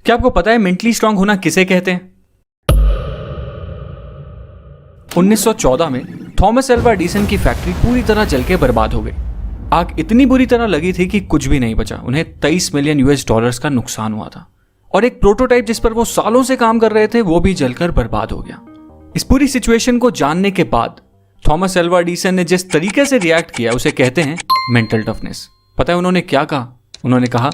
क्या आपको पता है मेंटली स्ट्रांग होना किसे कहते हैं? 1914 में थॉमस एल्वा एडिसन की फैक्ट्री पूरी तरह जल के बर्बाद हो गई। आग इतनी बुरी तरह लगी थी कि कुछ भी नहीं बचा। उन्हें 23 मिलियन US$ का नुकसान हुआ था और एक प्रोटोटाइप जिस पर वो सालों से काम कर रहे थे वो भी जलकर बर्बाद हो गया। इस पूरी सिचुएशन को जानने के बाद थॉमस एल्वा एडिसन ने जिस तरीके से रिएक्ट किया उसे कहते हैं मेंटल टफनेस। पता है उन्होंने क्या कहा? उन्होंने कहा,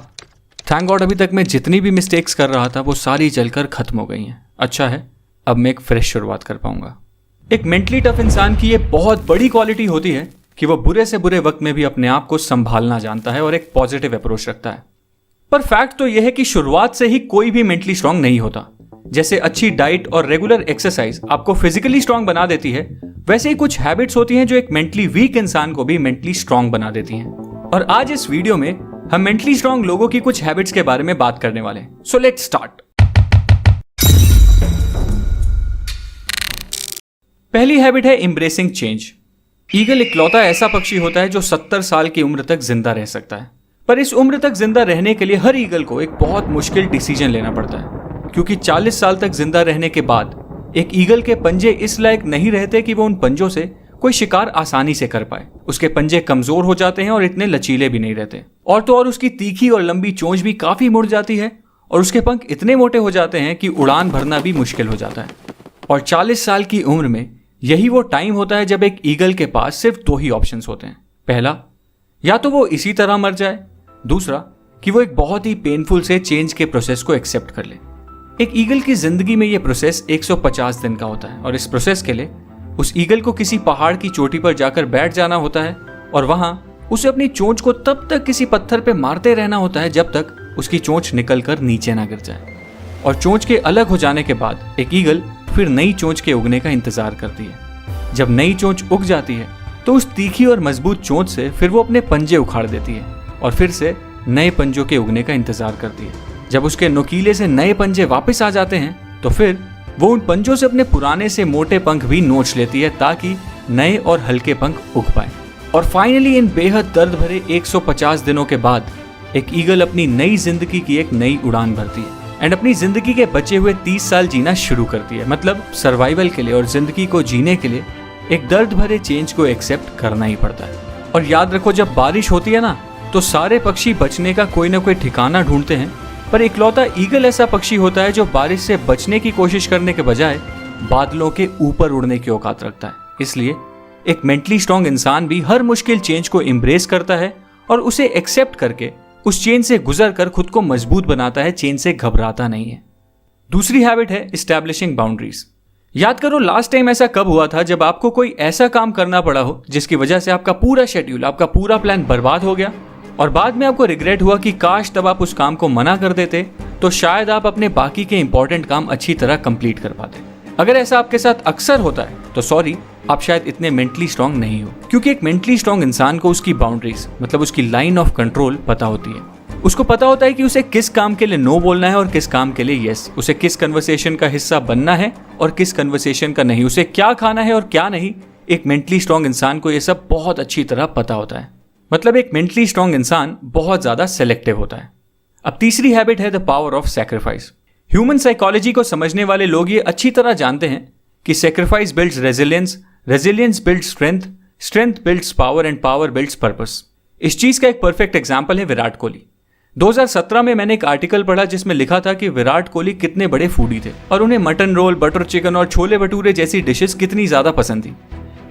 थैंक गॉड अभी तक मैं जितनी भी मिस्टेक्स कर रहा था वो सारी जलकर खत्म हो गई हैं। अच्छा है, अब मैं एक फ्रेश शुरुआत कर पाऊंगा। एक मेंटली टफ इंसान की ये बहुत बड़ी क्वालिटी होती है कि वो बुरे से बुरे वक्त में भी अपने आप को संभालना जानता है और एक पॉजिटिव अप्रोच रखता है। पर फैक्ट तो यह है कि शुरुआत से ही कोई भी मेंटली स्ट्रांग नहीं होता। जैसे अच्छी डाइट और रेगुलर एक्सरसाइज आपको फिजिकली स्ट्रांग बना देती है, वैसे ही कुछ हैबिट्स होती हैं जो एक मेंटली वीक इंसान को भी मेंटली स्ट्रांग बना देती हैं। और आज इस वीडियो में हम मेंटली स्ट्रांग लोगों की कुछ हैबिट्स के बारे में बात करने वाले हैं। So let's start. पहली हैबिट है एम्ब्रेसिंग चेंज। ईगल इकलौता ऐसा पक्षी होता है जो 70 साल की उम्र तक जिंदा रह सकता है। पर इस उम्र तक जिंदा रहने के लिए हर ईगल को एक बहुत मुश्किल डिसीजन लेना पड़ता है, क्योंकि 40 साल तक जिंदा रहने के बाद एक ईगल के पंजे इस लायक नहीं रहते कि वो उन पंजों से कोई शिकार आसानी से कर पाए। उसके पंजे कमजोर हो जाते हैं और इतने लचीले भी नहीं रहते। और तो और उसकी तीखी और लंबी चोंच भी काफी मुड़ जाती है और उसके पंख इतने मोटे हो जाते हैं कि उड़ान भरना भी मुश्किल हो जाता है। और 40 साल की उम्र में यही वो टाइम होता है जब एक ईगल के पास सिर्फ 2 ही ऑप्शंस होते हैं। पहला, या तो वो इसी तरह मर जाए, दूसरा कि वो एक बहुत ही पेनफुल से चेंज के प्रोसेस को एक्सेप्ट कर ले। एक ईगल की जिंदगी में ये प्रोसेस 150 दिन का होता है और इस प्रोसेस के लिए उस ईगल को किसी पहाड़ की चोटी पर जाकर बैठ जाना होता है और वहां उसे अपनी चोंच को तब तक किसी पत्थर पे मारते रहना होता है जब तक उसकी चोंच निकलकर नीचे ना गिर जाए। और चोंच के अलग हो जाने के बाद एक ईगल फिर नई चोंच के उगने का इंतजार करती है। जब नई चोंच उग जाती है तो उस तीखी और मजबूत चोंच से फिर वो अपने पंजे उखाड़ देती है और फिर से नए पंजों के उगने का इंतजार करती है। जब उसके नुकीले से नए पंजे वापस आ जाते हैं तो फिर वो उन पंजों से अपने पुराने से मोटे पंख भी नोच लेती है ताकि नए और हल्के पंख उग पाए। और फाइनली इन बेहद दर्द भरे 150 दिनों के बाद एक ईगल अपनी नई जिंदगी की एक नई उड़ान भरती है एंड अपनी जिंदगी के बचे हुए 30 साल जीना शुरू करती है। मतलब सर्वाइवल के लिए और जिंदगी को जीने के लिए एक दर्द भरे चेंज को एक्सेप्ट करना ही पड़ता है। और याद रखो, जब बारिश होती है ना तो सारे पक्षी बचने का कोई ना कोई ठिकाना ढूंढते हैं, पर इकलौता ईगल ऐसा पक्षी होता है जो बारिश से बचने की कोशिश करने के बजाय बादलों के ऊपर उड़ने की औकात रखता है। इसलिए एक मेंटली स्ट्रांग इंसान भी हर मुश्किल चेंज को एम्ब्रेस करता है और उसे एक्सेप्ट करके उस चेंज से गुजर कर खुद को मजबूत बनाता है, चेंज से घबराता नहीं है। दूसरी हैबिट है एस्टैब्लिशिंग बाउंड्रीज। याद करो लास्ट टाइम ऐसा कब हुआ था जब आपको कोई ऐसा काम करना पड़ा हो जिसकी वजह से आपका पूरा शेड्यूल, आपका पूरा प्लान बर्बाद हो गया और बाद में आपको रिग्रेट हुआ कि काश तब आप उस काम को मना कर देते तो शायद आप अपने बाकी के इंपॉर्टेंट काम अच्छी तरह कंप्लीट कर पाते। अगर ऐसा आपके साथ अक्सर होता है तो सॉरी, आप शायद इतने मेंटली स्ट्रांग नहीं हो, क्योंकि एक मेंटली स्ट्रांग इंसान को उसकी बाउंड्रीज मतलब उसकी लाइन ऑफ कंट्रोल पता होती है। उसको पता होता है कि उसे किस काम के लिए नो बोलना है और किस काम के लिए यस, उसे किस कन्वर्सेशन का हिस्सा बनना है और किस कन्वर्सेशन का नहीं, उसे क्या खाना है और क्या नहीं। एक मेंटली स्ट्रांग इंसान को यह सब बहुत अच्छी तरह पता होता है। मतलब एक मेंटली स्ट्रांग इंसान बहुत ज्यादा सेलेक्टिव होता है। अब तीसरी हैबिट है the power of sacrifice. Human psychology को समझने वाले लोग ये अच्छी तरह जानते हैं कि sacrifice builds resilience, resilience builds strength, strength builds power and power builds purpose. इस चीज का एक परफेक्ट एग्जांपल है विराट कोहली। 2017 में मैंने एक आर्टिकल पढ़ा जिसमें लिखा था कि विराट कोहली कितने बड़े फूडी थे और उन्हें मटन रोल, बटर चिकन और छोले भटूरे जैसी डिशेस कितनी ज्यादा पसंद थी।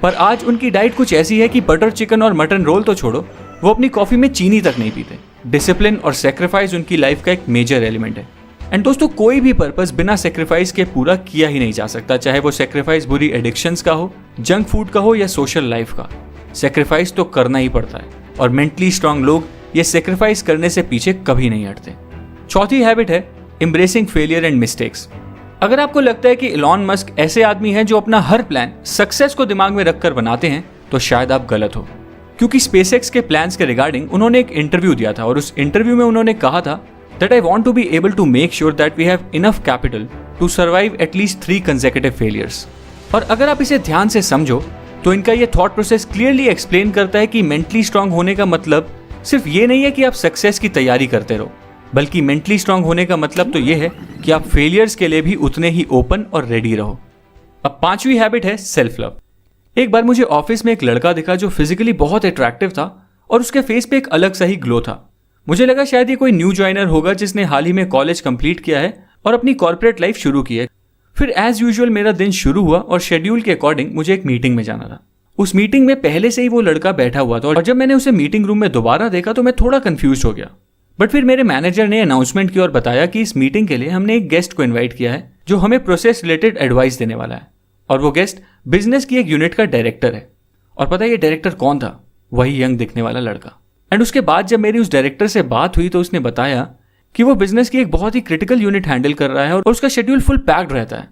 पर आज उनकी डाइट कुछ ऐसी है कि बटर चिकन और मटन रोल तो छोड़ो, वो अपनी कॉफी में चीनी तक नहीं पीते। डिसिप्लिन और सेक्रीफाइस उनकी लाइफ का एक मेजर एलिमेंट है। एंड दोस्तों, कोई भी पर्पस बिना सेक्रीफाइस के पूरा किया ही नहीं जा सकता, चाहे वो सेक्रीफाइस बुरी एडिक्शंस का हो, जंक फूड का हो या सोशल लाइफ का। सेक्रीफाइस तो करना ही पड़ता है और मेंटली स्ट्रांग लोग ये सेक्रीफाइस करने से पीछे कभी नहीं हटते। चौथी हैबिट है एम्ब्रेसिंग फेलियर एंड मिस्टेक्स। अगर आपको लगता है कि इलॉन मस्क ऐसे आदमी हैं जो अपना हर प्लान सक्सेस को दिमाग में रखकर बनाते हैं, तो शायद आप गलत हो, क्योंकि स्पेसएक्स के प्लान्स के रिगार्डिंग उन्होंने एक इंटरव्यू दिया था और उस इंटरव्यू में उन्होंने कहा था that I want to be able to make sure that we have enough capital to survive at least 3 consecutive failures. और अगर आप इसे ध्यान से समझो तो इनका ये थॉट प्रोसेस क्लियरली एक्सप्लेन करता है कि मेंटली स्ट्रांग होने का मतलब सिर्फ ये नहीं है कि आप सक्सेस की तैयारी करते रहो, बल्कि मेंटली स्ट्रांग होने का मतलब तो यह है कि आप फेलियर्स के लिए भी उतने ही ओपन और रेडी रहो। अब 5वीं हैबिट है सेल्फ लव। एक बार मुझे ऑफिस में एक लड़का दिखा जो फिजिकली बहुत अट्रैक्टिव था और उसके फेस पे एक अलग सा ही ग्लो था। मुझे लगा शायद ये कोई न्यू ज्वाइनर होगा जिसने हाल ही में कॉलेज कंप्लीट किया है और अपनी कॉर्पोरेट लाइफ शुरू की है। फिर एज यूजुअल मेरा दिन शुरू हुआ और शेड्यूल के अकॉर्डिंग मुझे एक मीटिंग में जाना था। उस मीटिंग में पहले से ही वो लड़का बैठा हुआ था और जब मैंने उसे मीटिंग रूम में दोबारा देखा तो मैं थोड़ा कंफ्यूज हो गया। बट फिर मेरे मैनेजर ने अनाउंसमेंट की और बताया कि इस मीटिंग के लिए हमने एक गेस्ट को इन्वाइट किया है जो हमें प्रोसेस रिलेटेड एडवाइस देने वाला है, और वो गेस्ट बिजनेस की एक यूनिट का डायरेक्टर है। और पता है ये डायरेक्टर कौन था? वही यंग दिखने वाला लड़का। एंड उसके बाद जब मेरी उस डायरेक्टर से बात हुई तो उसने बताया कि वो बिजनेस की एक बहुत ही क्रिटिकल यूनिट हैंडल कर रहा है और उसका शेड्यूल फुल पैक्ड रहता है,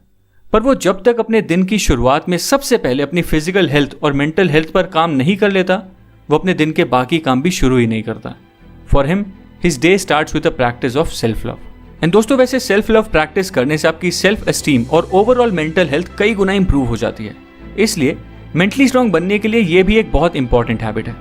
पर वो जब तक अपने दिन की शुरुआत में सबसे पहले अपनी फिजिकल हेल्थ और मेंटल हेल्थ पर काम नहीं कर लेता, वो अपने दिन के बाकी काम भी शुरू ही नहीं करता। For him his day starts with a practice of self love. And दोस्तों, वैसे सेल्फ लव प्रैक्टिस करने से आपकी सेल्फ एस्टीम और ओवरऑल मेंटल हेल्थ कई गुना इंप्रूव हो जाती है। इसलिए मेंटली स्ट्रांग बनने के लिए ये भी एक बहुत इंपॉर्टेंट हैबिट है।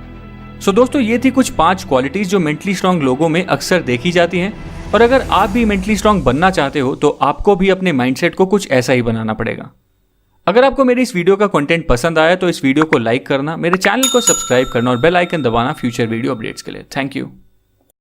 सो दोस्तों, ये थी कुछ 5 क्वालिटीज जो मेंटली स्ट्रांग लोगों में अक्सर देखी जाती हैं, और अगर आप भी मेंटली स्ट्रांग बनना चाहते हो तो आपको भी अपने माइंडसेट को कुछ ऐसा ही बनाना पड़ेगा। अगर आपको मेरी इस वीडियो का कंटेंट पसंद आया तो इस वीडियो को लाइक करना, मेरे चैनल को सब्सक्राइब करना और बेल आइकन दबाना फ्यूचर वीडियो अपडेट्स के लिए। Thank you.